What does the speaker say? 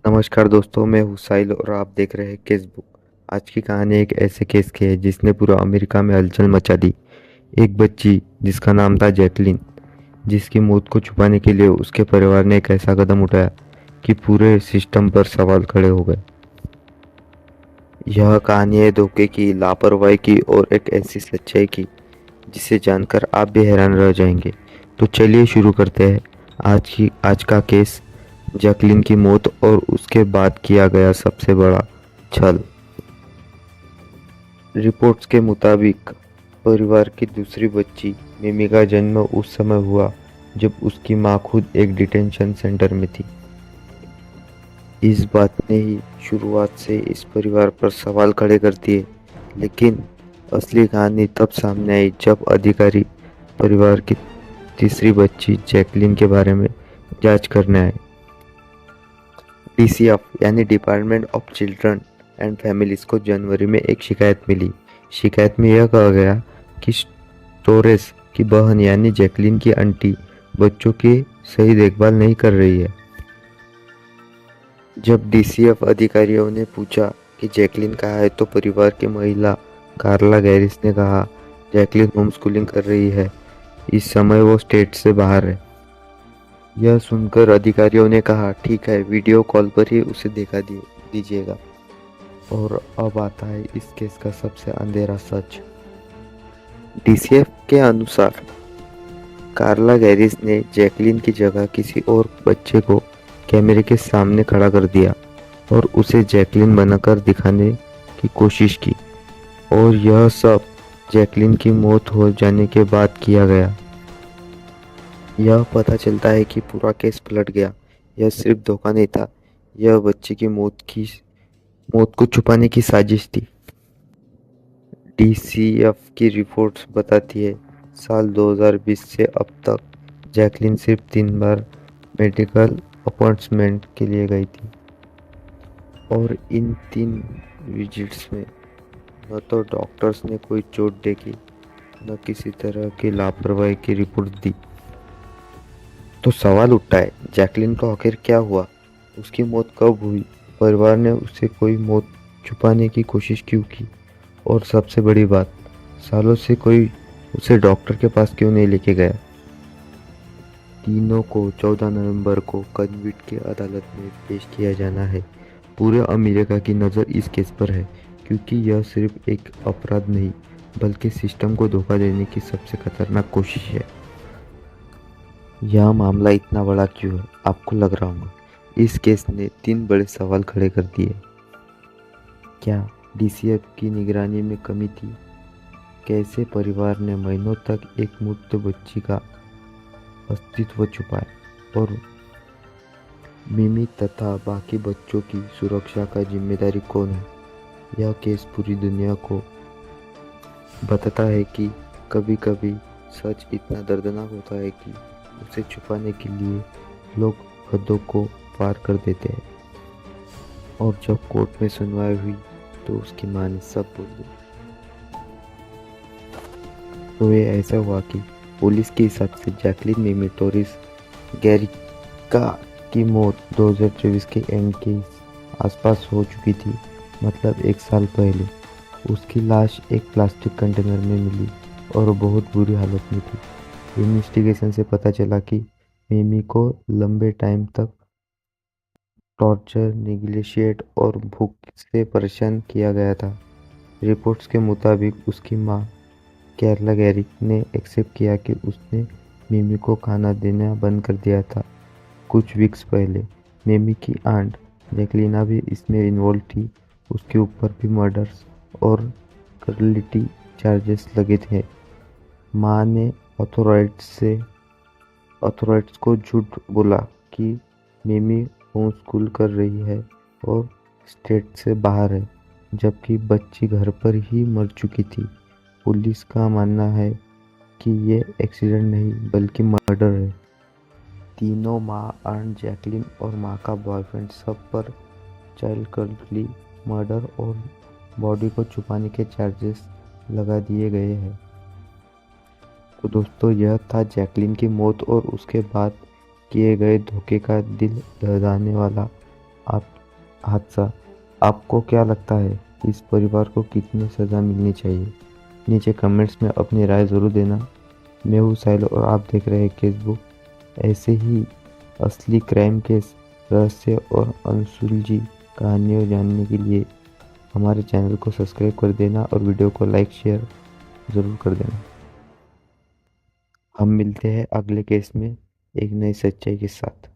नमस्कार दोस्तों, मैं हूँ साहिल और आप देख रहे हैं केस बुक। आज की कहानी एक ऐसे केस की है जिसने पूरा अमेरिका में हलचल मचा दी। एक बच्ची जिसका नाम था जैकलिन, जिसकी मौत को छुपाने के लिए उसके परिवार ने एक ऐसा कदम उठाया कि पूरे सिस्टम पर सवाल खड़े हो गए। यह कहानी है धोखे की, लापरवाही की और एक ऐसी सच्चाई की जिसे जानकर आप भी हैरान रह जाएंगे। तो चलिए शुरू करते हैं आज का केस, जैकलिन की मौत और उसके बाद किया गया सबसे बड़ा छल। रिपोर्ट्स के मुताबिक परिवार की दूसरी बच्ची मिमी का जन्म उस समय हुआ जब उसकी मां खुद एक डिटेंशन सेंटर में थी। इस बात ने ही शुरुआत से इस परिवार पर सवाल खड़े कर दिए, लेकिन असली कहानी तब सामने आई जब अधिकारी परिवार की तीसरी बच्ची जैकलिन के बारे में जांच करने आए। डीसीएफ यानी department of children and families को जनवरी में एक शिकायत मिली। शिकायत में यह कहा गया कि स्टोरेस की बहन यानी जैकलिन की आंटी बच्चों की सही देखभाल नहीं कर रही है। जब डीसीएफ अधिकारियों ने पूछा कि जैकलिन कहाँ है, तो परिवार की महिला कार्ला गैरिस ने कहा, जैकलिन होम स्कूलिंग कर रही है, इस समय वो स्टेट से बाहर है। यह सुनकर अधिकारियों ने कहा, ठीक है, वीडियो कॉल पर ही उसे देखा दीजिएगा। और अब आता है इस केस का सबसे अंधेरा सच। डीसीएफ के अनुसार कार्ला गैरिस ने जैकलिन की जगह किसी और बच्चे को कैमरे के सामने खड़ा कर दिया और उसे जैकलिन बनाकर दिखाने की कोशिश की, और यह सब जैकलिन की मौत हो जाने के बाद किया गया। यह पता चलता है कि पूरा केस पलट गया। यह सिर्फ धोखा नहीं था, यह बच्चे की मौत को छुपाने की साजिश थी। डीसीएफ की रिपोर्ट्स बताती है, साल 2020 से अब तक जैकलिन सिर्फ 3 बार मेडिकल अपॉइंटमेंट के लिए गई थी, और इन 3 विजिट्स में न तो डॉक्टर्स ने कोई चोट देखी, न किसी तरह की लापरवाही की रिपोर्ट दी। तो सवाल उठता है, जैकलिन को आखिर क्या हुआ? उसकी मौत कब हुई? परिवार ने उसे कोई मौत छुपाने की कोशिश क्यों की? और सबसे बड़ी बात, सालों से कोई उसे डॉक्टर के पास क्यों नहीं लेके गया? तीनों को 14 नवंबर को कन्विक्ट की अदालत में पेश किया जाना है। पूरे अमेरिका की नज़र इस केस पर है, क्योंकि यह सिर्फ एक अपराध नहीं, बल्कि सिस्टम को धोखा देने की सबसे खतरनाक कोशिश है। यह मामला इतना बड़ा क्यों है, आपको लग रहा होगा। इस केस ने 3 बड़े सवाल खड़े कर दिए। क्या डीसीएफ की निगरानी में कमी थी? कैसे परिवार ने महीनों तक एक मृत बच्ची का अस्तित्व छुपाया? और मिमी तथा बाकी बच्चों की सुरक्षा का जिम्मेदारी कौन है? यह केस पूरी दुनिया को बताता है कि कभी कभी सच इतना दर्दनाक होता है कि उसे छुपाने के लिए लोग हदों को पार कर देते हैं। और जब कोर्ट में सुनवाई हुई तो उसकी मां ने सब बोल दिया। तो ये ऐसा हुआ कि पुलिस के हिसाब से जैकलिन मिमी टोरिस गैरिका की मौत 2024 के एंड के आसपास हो चुकी थी, मतलब 1 साल पहले। उसकी लाश एक प्लास्टिक कंटेनर में मिली और बहुत बुरी हालत में थी। इन्वेस्टिगेशन से पता चला कि मिमी को लंबे टाइम तक टॉर्चर, नेग्लिजेंट और भूख से परेशान किया गया था। रिपोर्ट्स के मुताबिक उसकी मां कैरला गैरिक ने एक्सेप्ट किया कि उसने मिमी को खाना देना बंद कर दिया था कुछ वीक्स पहले। मिमी की आंट जैकलिना भी इसमें इन्वॉल्व थी। उसके ऊपर भी मर्डर्स और क्रूरलिटी चार्जेस लगे थे। मां ने अथॉरिटीज को झूठ बोला कि मिमी होम स्कूल कर रही है और स्टेट से बाहर है, जबकि बच्ची घर पर ही मर चुकी थी। पुलिस का मानना है कि ये एक्सीडेंट नहीं बल्कि मर्डर है। तीनों मां, आंट जैकलिन और मां का बॉयफ्रेंड सब पर चाइल्ड कस्टडी, मर्डर और बॉडी को छुपाने के चार्जेस लगा दिए गए हैं। तो दोस्तों, यह था जैकलिन की मौत और उसके बाद किए गए धोखे का दिल दहलाने वाला। आप हादसा। आपको क्या लगता है इस परिवार को कितनी सज़ा मिलनी चाहिए? नीचे कमेंट्स में अपनी राय ज़रूर देना। मैं हूँ साहिल और आप देख रहे हैं केसबुक। ऐसे ही असली क्राइम केस, रहस्य और अनसुलझी कहानियों जानने के लिए हमारे चैनल को सब्सक्राइब कर देना और वीडियो को लाइक शेयर ज़रूर कर देना। हम मिलते हैं अगले केस में एक नई सच्चाई के साथ।